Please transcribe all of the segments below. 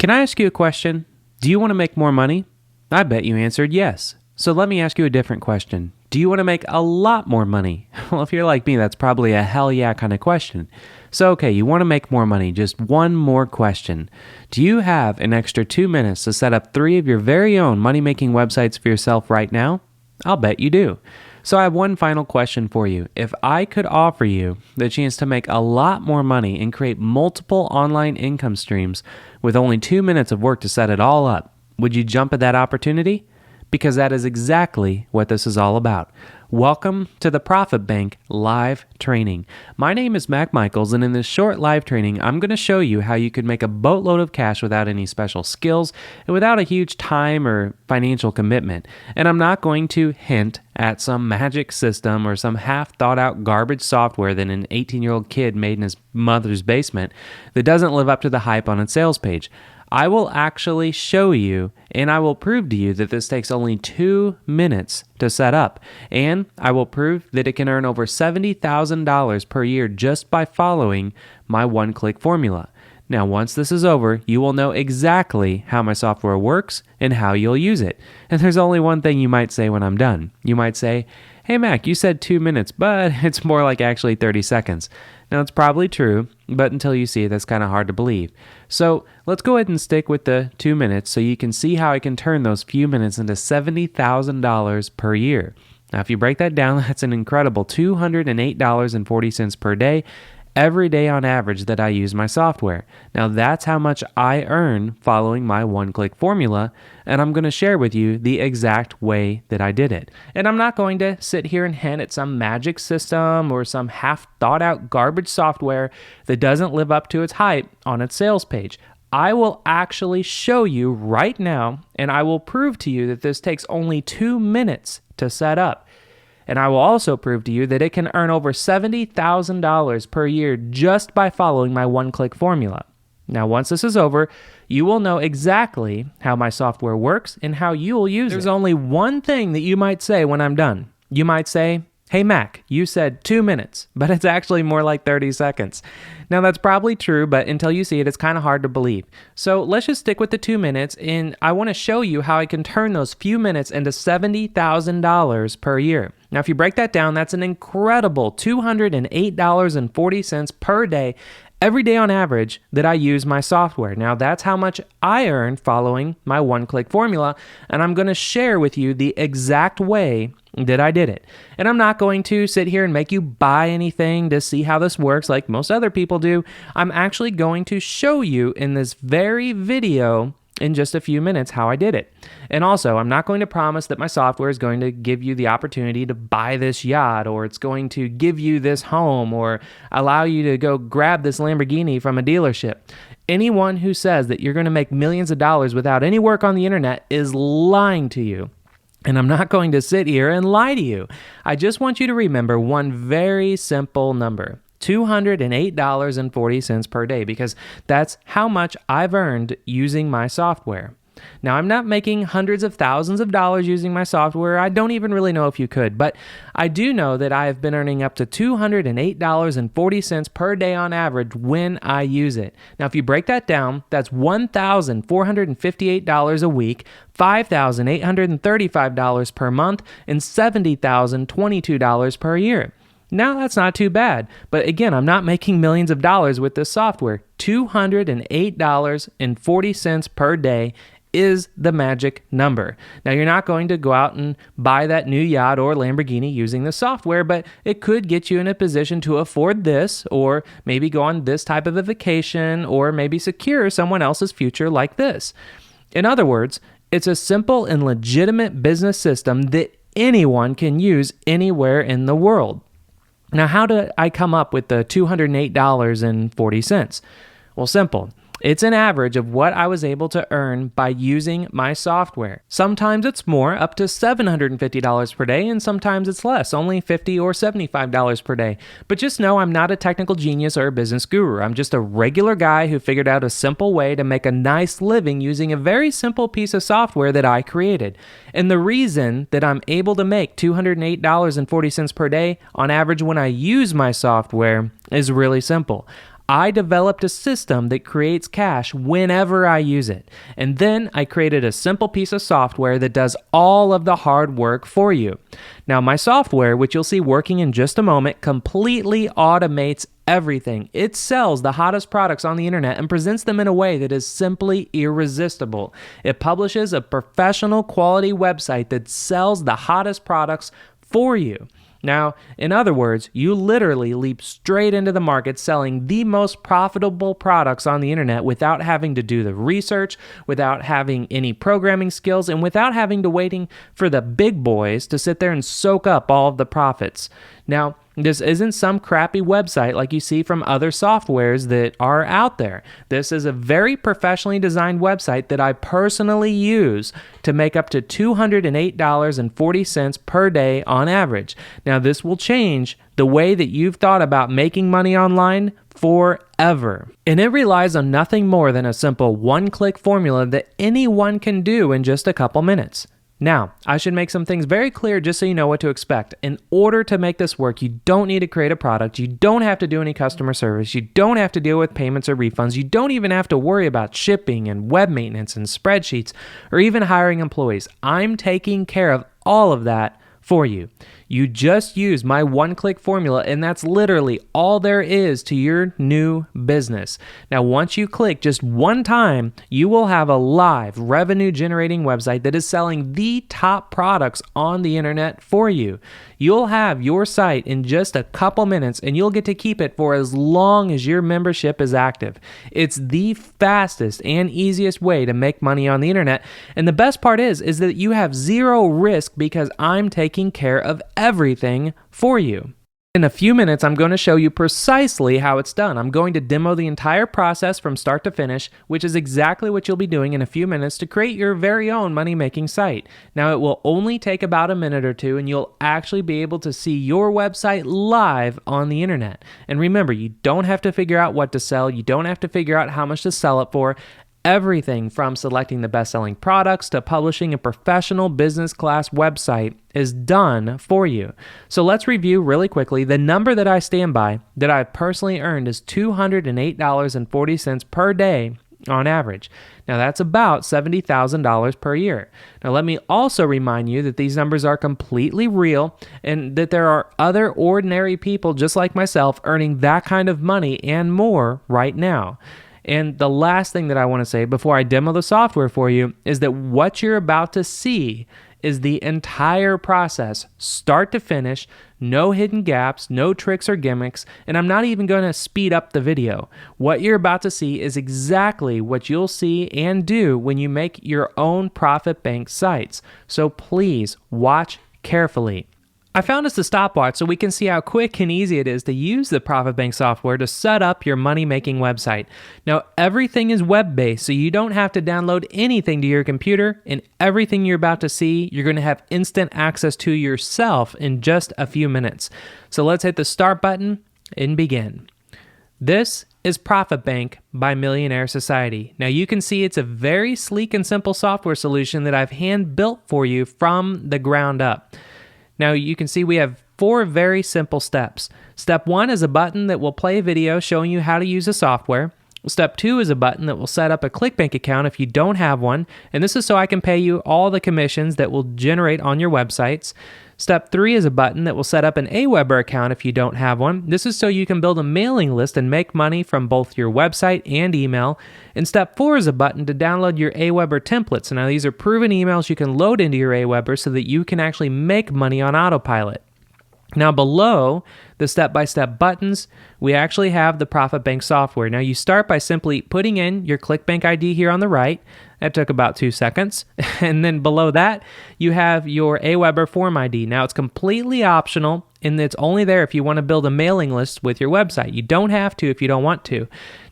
Can I ask you a question? Do you want to make more money? I bet you answered yes. So let me ask you a different question. Do you want to make a lot more money? Well, if you're like me, that's probably a hell yeah kind of question. So, okay, you want to make more money. Just one more question. Do you have an extra 2 minutes to set up 3 of your very own money-making websites for yourself right now? I'll bet you do. So I have one final question for you. If I could offer you the chance to make a lot more money and create multiple online income streams with only 2 minutes of work to set it all up, would you jump at that opportunity? Because that is exactly what this is all about. Welcome to the Profit Bank live training. My name is Mac Michaels, and in this short live training, I'm going to show you how you could make a boatload of cash without any special skills and without a huge time or financial commitment. And I'm not going to hint at some magic system or some half-thought-out garbage software that an 18-year-old kid made in his mother's basement that doesn't live up to the hype on its sales page. I will actually show you and I will prove to you that this takes only 2 minutes to set up. And I will prove that it can earn over $70,000 per year just by following my one-click formula. Now, once this is over, you will know exactly how my software works and how you'll use it. And there's only one thing you might say when I'm done. You might say, "Hey Mac, you said 2 minutes, but it's more like actually 30 seconds. Now, it's probably true, but until you see it, that's kind of hard to believe. So let's go ahead and stick with the 2 minutes so you can see how I can turn those few minutes into $70,000 per year. Now, if you break that down, that's an incredible $208.40 per day, every day on average that I use my software. Now, that's how much I earn following my one-click formula, and I'm going to share with you the exact way that I did it. And I'm not going to sit here and hint at some magic system or some half-thought-out garbage software that doesn't live up to its hype on its sales page. I will actually show you right now, and I will prove to you that this takes only 2 minutes to set up. And I will also prove to you that it can earn over $70,000 per year just by following my one-click formula. Now, once this is over, you will know exactly how my software works and how you will use it. There's only one thing that you might say when I'm done. You might say, "Hey Mac, you said 2 minutes, but it's actually more like 30 seconds. Now, that's probably true, but until you see it, it's kind of hard to believe. So let's just stick with the 2 minutes, and I want to show you how I can turn those few minutes into $70,000 per year. Now, if you break that down, that's an incredible $208.40 per day, every day on average that I use my software. Now, that's how much I earn following my one-click formula, and I'm going to share with you the exact way that I did it. And I'm not going to sit here and make you buy anything to see how this works like most other people do. I'm actually going to show you in this very video in just a few minutes how I did it. And also, I'm not going to promise that my software is going to give you the opportunity to buy this yacht, or it's going to give you this home, or allow you to go grab this Lamborghini from a dealership. Anyone who says that you're going to make millions of dollars without any work on the internet is lying to you. And I'm not going to sit here and lie to you. I just want you to remember one very simple number. $208.40 per day, because that's how much I've earned using my software. Now, I'm not making hundreds of thousands of dollars using my software. I don't even really know if you could, but I do know that I have been earning up to $208.40 per day on average when I use it. Now, if you break that down, that's $1,458 a week, $5,835 per month, and $70,022 per year. Now, that's not too bad, but again, I'm not making millions of dollars with this software. $208.40 per day is the magic number. Now, you're not going to go out and buy that new yacht or Lamborghini using the software, but it could get you in a position to afford this, or maybe go on this type of a vacation, or maybe secure someone else's future like this. In other words, it's a simple and legitimate business system that anyone can use anywhere in the world. Now, how did I come up with the $208.40? Well, simple. It's an average of what I was able to earn by using my software. Sometimes it's more, up to $750 per day, and sometimes it's less, only $50 or $75 per day. But just know I'm not a technical genius or a business guru. I'm just a regular guy who figured out a simple way to make a nice living using a very simple piece of software that I created. And the reason that I'm able to make $208.40 per day on average when I use my software is really simple. I developed a system that creates cash whenever I use it. And then I created a simple piece of software that does all of the hard work for you. Now, my software, which you'll see working in just a moment, completely automates everything. It sells the hottest products on the internet and presents them in a way that is simply irresistible. It publishes a professional quality website that sells the hottest products for you. Now, in other words, you literally leap straight into the market selling the most profitable products on the internet without having to do the research, without having any programming skills, and without having to waiting for the big boys to sit there and soak up all of the profits. Now, this isn't some crappy website like you see from other softwares that are out there. This is a very professionally designed website that I personally use to make up to $208.40 per day on average. Now, this will change the way that you've thought about making money online forever. And it relies on nothing more than a simple one-click formula that anyone can do in just a couple minutes. Now, I should make some things very clear just so you know what to expect. In order to make this work, you don't need to create a product. You don't have to do any customer service. You don't have to deal with payments or refunds. You don't even have to worry about shipping and web maintenance and spreadsheets or even hiring employees. I'm taking care of all of that for you. You just use my one-click formula, and that's literally all there is to your new business. Now, once you click just one time, you will have a live revenue-generating website that is selling the top products on the internet for you. You'll have your site in just a couple minutes, and you'll get to keep it for as long as your membership is active. It's the fastest and easiest way to make money on the internet, and the best part is that you have zero risk because I'm taking care of everything for you. In a few minutes, I'm going to show you precisely how it's done. I'm going to demo the entire process from start to finish, which is exactly what you'll be doing in a few minutes to create your very own money-making site. Now, it will only take about a minute or two, and you'll actually be able to see your website live on the internet. And remember, you don't have to figure out what to sell. You don't have to figure out how much to sell it for. Everything from selecting the best-selling products to publishing a professional business class website is done for you. So let's review really quickly. The number that I stand by that I've personally earned is $208.40 per day on average. Now that's about $70,000 per year. Now let me also remind you that these numbers are completely real and that there are other ordinary people just like myself earning that kind of money and more right now. And the last thing that I want to say before I demo the software for you is that what you're about to see is the entire process, start to finish, no hidden gaps, no tricks or gimmicks, and I'm not even going to speed up the video. What you're about to see is exactly what you'll see and do when you make your own profit bank sites. So please watch carefully. I found us a stopwatch so we can see how quick and easy it is to use the Profit Bank software to set up your money-making website. Now, everything is web-based, so you don't have to download anything to your computer, and everything you're about to see, you're going to have instant access to yourself in just a few minutes. So let's hit the start button and begin. This is Profit Bank by Millionaire Society. Now, you can see it's a very sleek and simple software solution that I've hand-built for you from the ground up. Now you can see we have 4 very simple steps. Step 1 is a button that will play a video showing you how to use the software. Step 2 is a button that will set up a ClickBank account if you don't have one, and this is so I can pay you all the commissions that will generate on your websites. Step 3 is a button that will set up an Aweber account if you don't have one. This is so you can build a mailing list and make money from both your website and email. And step 4 is a button to download your Aweber templates. Now these are proven emails you can load into your Aweber so that you can actually make money on autopilot. Now below the step-by-step buttons, we actually have the Profit Bank software. Now you start by simply putting in your ClickBank ID here on the right. That took about 2 seconds. And then below that, you have your Aweber form ID. Now it's completely optional and it's only there if you want to build a mailing list with your website. You don't have to if you don't want to.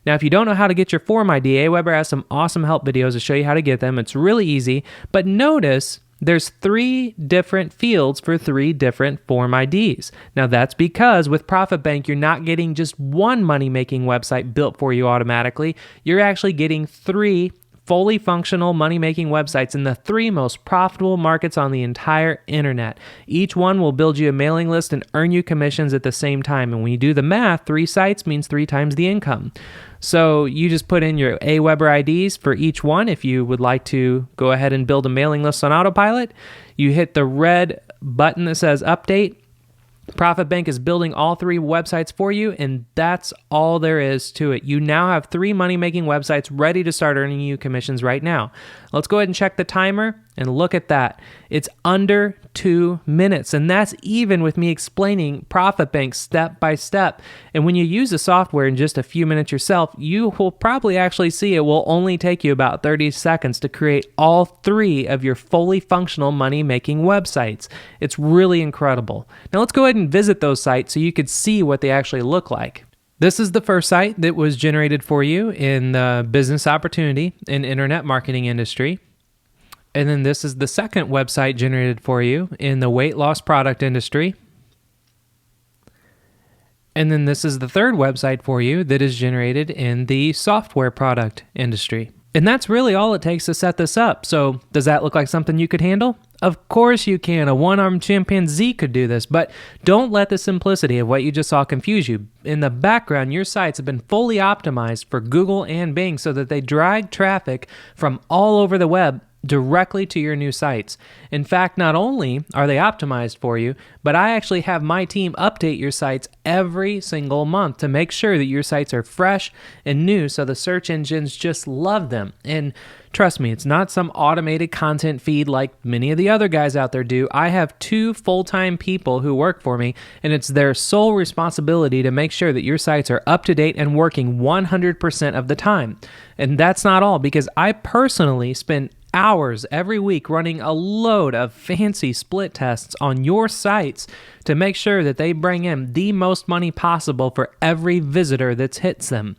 Now, if you don't know how to get your form ID, Aweber has some awesome help videos to show you how to get them. It's really easy, but notice there's 3 different fields for 3 different form IDs. Now that's because with Profit Bank, you're not getting just one money-making website built for you automatically. You're actually getting 3 fully functional money-making websites in the 3 most profitable markets on the entire internet. Each one will build you a mailing list and earn you commissions at the same time. And when you do the math, 3 sites means 3 times the income. So you just put in your Aweber IDs for each one. If you would like to go ahead and build a mailing list on autopilot, you hit the red button that says update. Profit Bank is building all 3 websites for you, and that's all there is to it. You now have 3 money-making websites ready to start earning you commissions right now. Let's go ahead and check the timer and look at that. It's under 2 minutes, and that's even with me explaining Profit Bank step by step. And when you use the software in just a few minutes yourself, you will probably actually see it will only take you about 30 seconds to create all 3 of your fully functional money-making websites. It's really incredible. Now let's go ahead and visit those sites so you could see what they actually look like. This is the first site that was generated for you in the business opportunity and internet marketing industry. And then this is the second website generated for you in the weight loss product industry. And then this is the third website for you that is generated in the software product industry. And that's really all it takes to set this up. So does that look like something you could handle? Of course you can. A one-armed chimpanzee could do this, but don't let the simplicity of what you just saw confuse you. In the background, your sites have been fully optimized for Google and Bing so that they drag traffic from all over the web directly to your new sites. In fact, not only are they optimized for you, but I actually have my team update your sites every single month to make sure that your sites are fresh and new so the search engines just love them. And trust me, it's not some automated content feed like many of the other guys out there do. I have 2 full-time people who work for me, and it's their sole responsibility to make sure that your sites are up to date and working 100% of the time. And that's not all, because I personally spend hours every week running a load of fancy split tests on your sites to make sure that they bring in the most money possible for every visitor that hits them.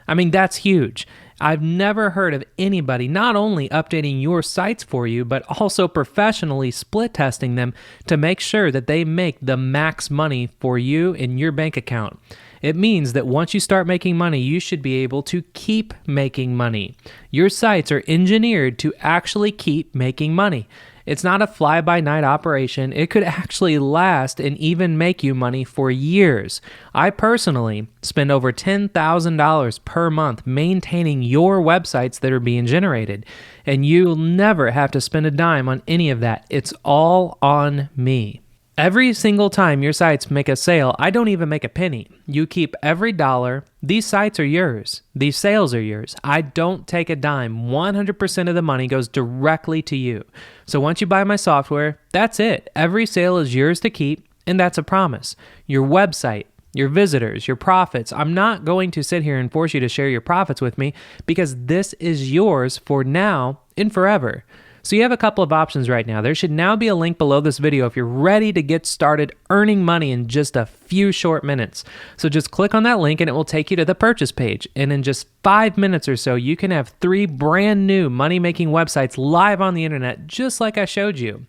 I mean, that's huge. I've never heard of anybody not only updating your sites for you, but also professionally split testing them to make sure that they make the max money for you in your bank account. It means that once you start making money, you should be able to keep making money. Your sites are engineered to actually keep making money. It's not a fly-by-night operation. It could actually last and even make you money for years. I personally spend over $10,000 per month maintaining your websites that are being generated, and you'll never have to spend a dime on any of that. It's all on me. Every single time your sites make a sale, I don't even make a penny. You keep every dollar. These sites are yours. These sales are yours. I don't take a dime. 100% of the money goes directly to you. So once you buy my software, that's it. Every sale is yours to keep, and that's a promise. Your website, your visitors, your profits. I'm not going to sit here and force you to share your profits with me because this is yours for now and forever. So you have a couple of options right now. There should now be a link below this video if you're ready to get started earning money in just a few short minutes. So just click on that link and it will take you to the purchase page. And in just 5 minutes or so, you can have 3 brand new money-making websites live on the internet, just like I showed you.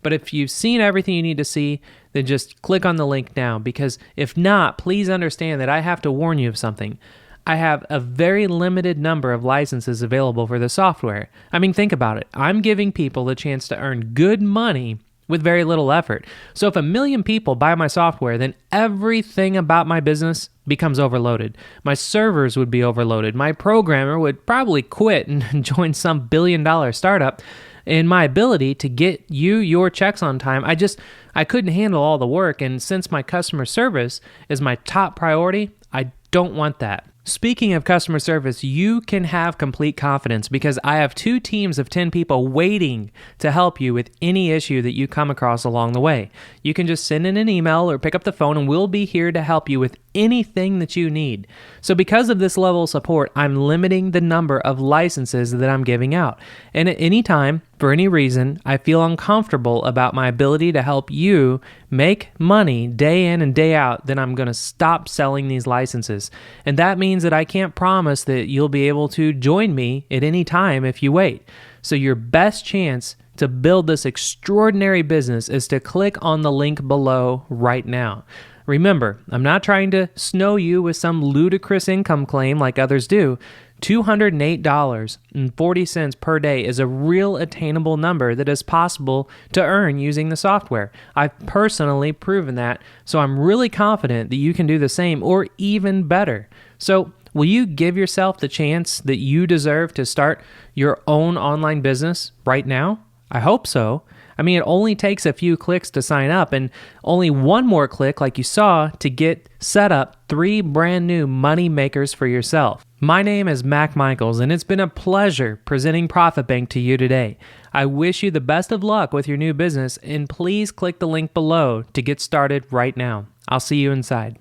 But if you've seen everything you need to see, then just click on the link now, because if not, please understand that I have to warn you of something. I have a very limited number of licenses available for the software. I mean, think about it. I'm giving people the chance to earn good money with very little effort. So if 1 million people buy my software, then everything about my business becomes overloaded. My servers would be overloaded. My programmer would probably quit and join some billion-dollar startup. And my ability to get you your checks on time, I couldn't handle all the work. And since my customer service is my top priority, I don't want that. Speaking of customer service, you can have complete confidence because I have 2 teams of 10 people waiting to help you with any issue that you come across along the way. You can just send in an email or pick up the phone and we'll be here to help you with anything that you need. So because of this level of support, I'm limiting the number of licenses that I'm giving out. And at any time, for any reason, I feel uncomfortable about my ability to help you make money day in and day out, then I'm going to stop selling these licenses. And that means that I can't promise that you'll be able to join me at any time if you wait. So your best chance to build this extraordinary business is to click on the link below right now. Remember, I'm not trying to snow you with some ludicrous income claim like others do. $208.40 per day is a real attainable number that is possible to earn using the software. I've personally proven that, so I'm really confident that you can do the same or even better. So, will you give yourself the chance that you deserve to start your own online business right now? I hope so. I mean, it only takes a few clicks to sign up and only one more click, like you saw, to get set up 3 brand new money makers for yourself. My name is Mac Michaels, and it's been a pleasure presenting Profit Bank to you today. I wish you the best of luck with your new business, and please click the link below to get started right now. I'll see you inside.